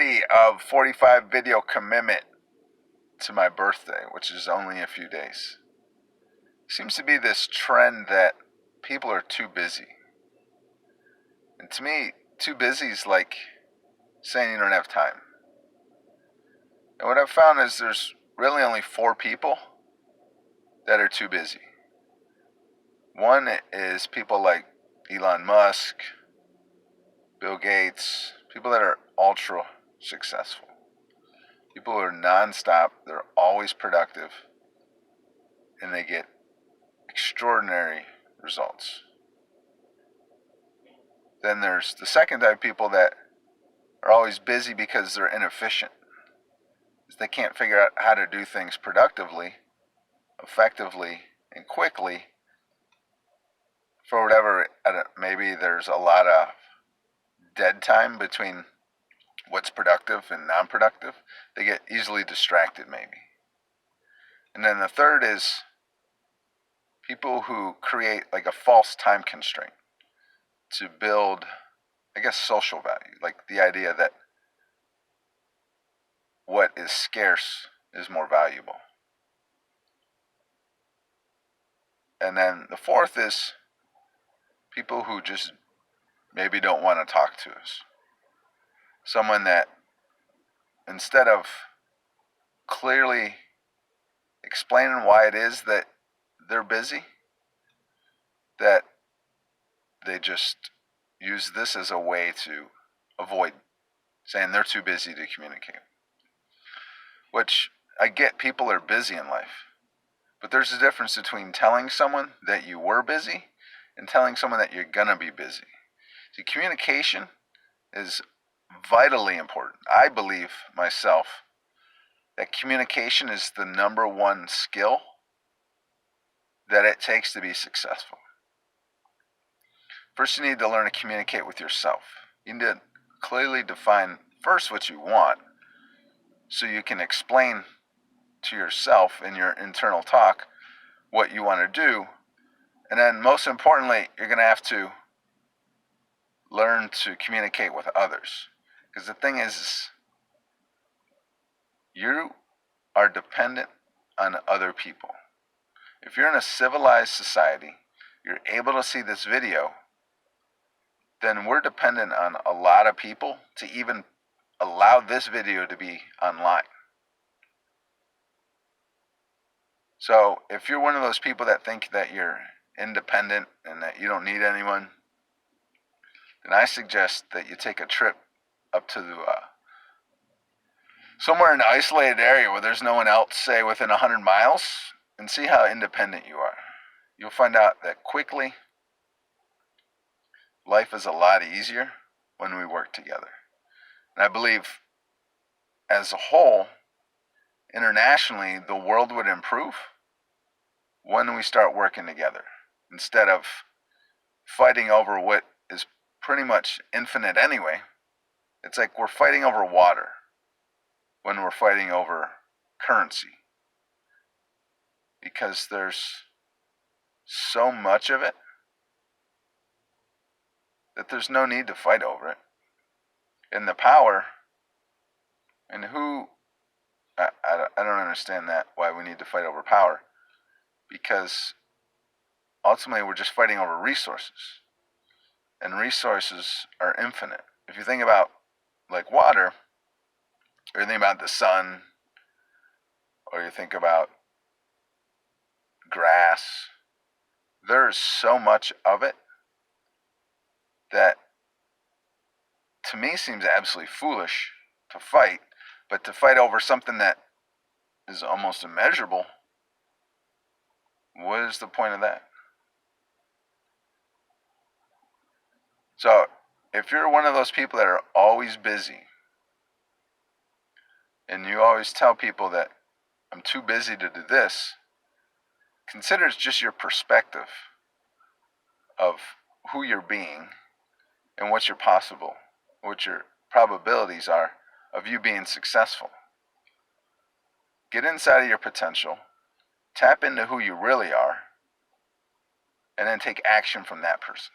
30 of 45 video commitment to my birthday, which is only a few days. Seems to be this trend that people are too busy. And to me, too busy is like saying you don't have time. And what I've found is there's really only 4 people that are too busy. One is people like Elon Musk, Bill Gates, people that are ultra successful. People who are nonstop, they're always productive, and they get extraordinary results. Then there's the second type of people that are always busy because they're inefficient. They can't figure out how to do things productively, effectively, and quickly. For whatever, maybe there's a lot of dead time between what's productive and non-productive. They get easily distracted maybe. And then the third is people who create like a false time constraint to build, I guess, social value. Like the idea that what is scarce is more valuable. And then the fourth is people who just maybe don't want to talk to us. Someone that, instead of clearly explaining why it is that they're busy, that they just use this as a way to avoid saying they're too busy to communicate. Which, I get, people are busy in life. But there's a difference between telling someone that you were busy and telling someone that you're gonna be busy. See, communication is vitally important. I believe myself that communication is the number one skill that it takes to be successful. First, you need to learn to communicate with yourself. You need to clearly define first what you want so you can explain to yourself in your internal talk what you want to do. And then most importantly, you're going to have to learn to communicate with others. Because the thing is, you are dependent on other people. If you're in a civilized society, you're able to see this video, then we're dependent on a lot of people to even allow this video to be online. So if you're one of those people that think that you're independent and that you don't need anyone, then I suggest that you take a trip up to somewhere in an isolated area where there's no one else, say within 100 miles, and see how independent you are. You'll find out that quickly life is a lot easier when we work together. And I believe as a whole, internationally, the world would improve when we start working together instead of fighting over what is pretty much infinite anyway. It's like we're fighting over water when we're fighting over currency, because there's so much of it that there's no need to fight over it. And the power, and who, I don't understand that, why we need to fight over power, because ultimately we're just fighting over resources, and resources are infinite. If you think about like water, or you think about the sun, or you think about grass, there's so much of it that to me seems absolutely foolish to fight, but to fight over something that is almost immeasurable, what is the point of that? So if you're one of those people that are always busy, and you always tell people that I'm too busy to do this, consider it's just your perspective of who you're being and what your probabilities are of you being successful. Get inside of your potential, tap into who you really are, and then take action from that person.